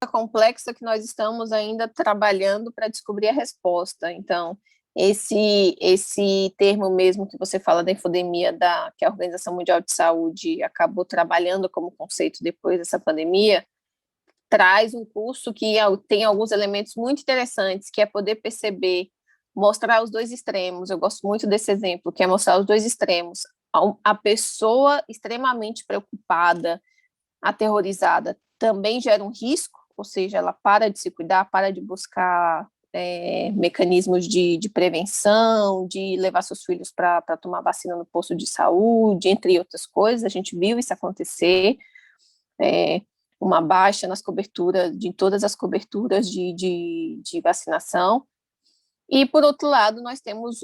complexa que nós estamos ainda trabalhando para descobrir a resposta. Então, esse termo mesmo que você fala da infodemia, que a Organização Mundial de Saúde acabou trabalhando como conceito depois dessa pandemia, traz um curso que tem alguns elementos muito interessantes, que é poder perceber, mostrar os dois extremos. Eu gosto muito desse exemplo, que é mostrar os dois extremos. A pessoa extremamente preocupada, aterrorizada, também gera um risco, ou seja, ela para de se cuidar, para de buscar mecanismos de prevenção, de levar seus filhos para tomar vacina no posto de saúde, entre outras coisas. A gente viu isso acontecer, uma baixa nas coberturas, de todas as coberturas de vacinação. E, por outro lado, nós temos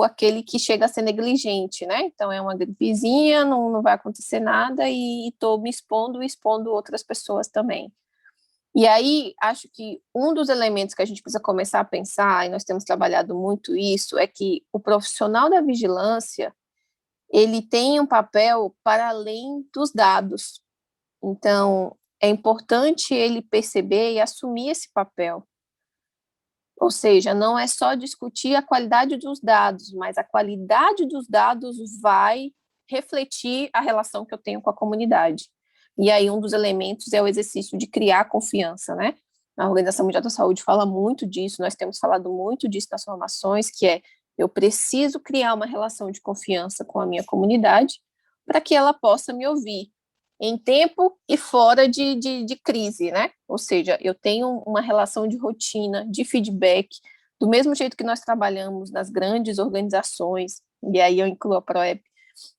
aquele que chega a ser negligente, né? Então, é uma gripezinha, não vai acontecer nada e estou me expondo e expondo outras pessoas também. E aí, acho que um dos elementos que a gente precisa começar a pensar, e nós temos trabalhado muito isso, é que o profissional da vigilância, ele tem um papel para além dos dados. Então, é importante ele perceber e assumir esse papel. Ou seja, não é só discutir a qualidade dos dados, mas a qualidade dos dados vai refletir a relação que eu tenho com a comunidade. E aí um dos elementos é o exercício de criar confiança, né? A Organização Mundial da Saúde fala muito disso, nós temos falado muito disso nas formações, que é eu preciso criar uma relação de confiança com a minha comunidade para que ela possa me ouvir em tempo e fora de crise, né? Ou seja, eu tenho uma relação de rotina, de feedback, do mesmo jeito que nós trabalhamos nas grandes organizações, e aí eu incluo a ProEP,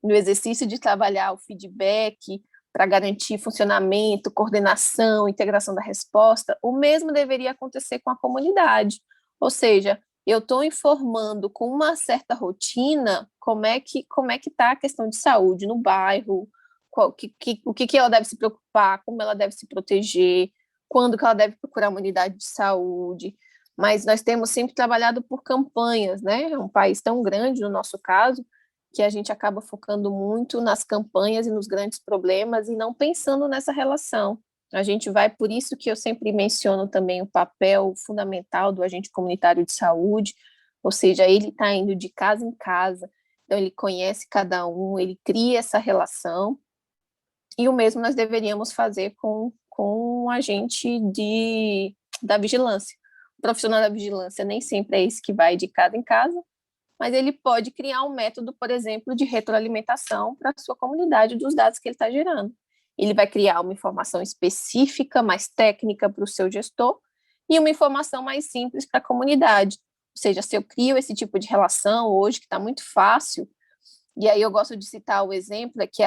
no exercício de trabalhar o feedback para garantir funcionamento, coordenação, integração da resposta, o mesmo deveria acontecer com a comunidade. Ou seja, eu estou informando com uma certa rotina como é que está a questão de saúde no bairro, o que ela deve se preocupar, como ela deve se proteger, quando que ela deve procurar uma unidade de saúde. Mas nós temos sempre trabalhado por campanhas, né? É um país tão grande, no nosso caso, que a gente acaba focando muito nas campanhas e nos grandes problemas e não pensando nessa relação. A gente vai, por isso que eu sempre menciono também o papel fundamental do agente comunitário de saúde, ou seja, ele está indo de casa em casa, então ele conhece cada um, ele cria essa relação, e o mesmo nós deveríamos fazer com o agente da vigilância. O profissional da vigilância nem sempre é esse que vai de casa em casa, mas ele pode criar um método, por exemplo, de retroalimentação para a sua comunidade dos dados que ele está gerando. Ele vai criar uma informação específica, mais técnica para o seu gestor, e uma informação mais simples para a comunidade. Ou seja, se eu crio esse tipo de relação hoje, que está muito fácil, e aí eu gosto de citar o exemplo, é que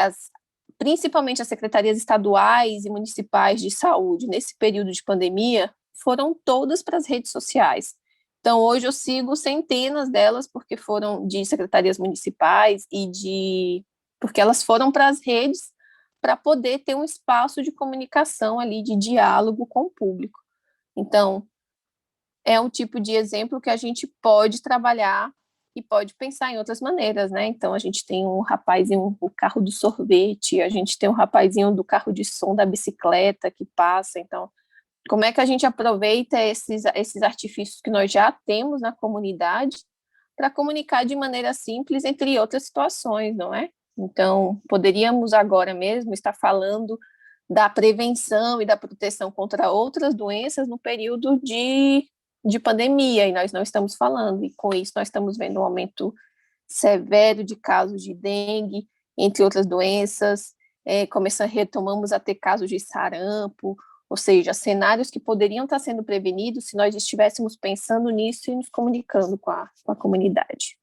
principalmente as secretarias estaduais e municipais de saúde, nesse período de pandemia, foram todas para as redes sociais. Então, hoje eu sigo centenas delas, porque foram de secretarias municipais porque elas foram para as redes para poder ter um espaço de comunicação ali, de diálogo com o público. Então, é um tipo de exemplo que a gente pode trabalhar e pode pensar em outras maneiras, né? Então, a gente tem um rapazinho, o carro do sorvete, a gente tem um rapazinho do carro de som da bicicleta que passa. Então, como é que a gente aproveita esses artifícios que nós já temos na comunidade para comunicar de maneira simples, entre outras situações, não é? Então, poderíamos agora mesmo estar falando da prevenção e da proteção contra outras doenças no período de pandemia, e nós não estamos falando, e com isso nós estamos vendo um aumento severo de casos de dengue, entre outras doenças, retomamos a ter casos de sarampo, ou seja, cenários que poderiam estar sendo prevenidos se nós estivéssemos pensando nisso e nos comunicando com a comunidade.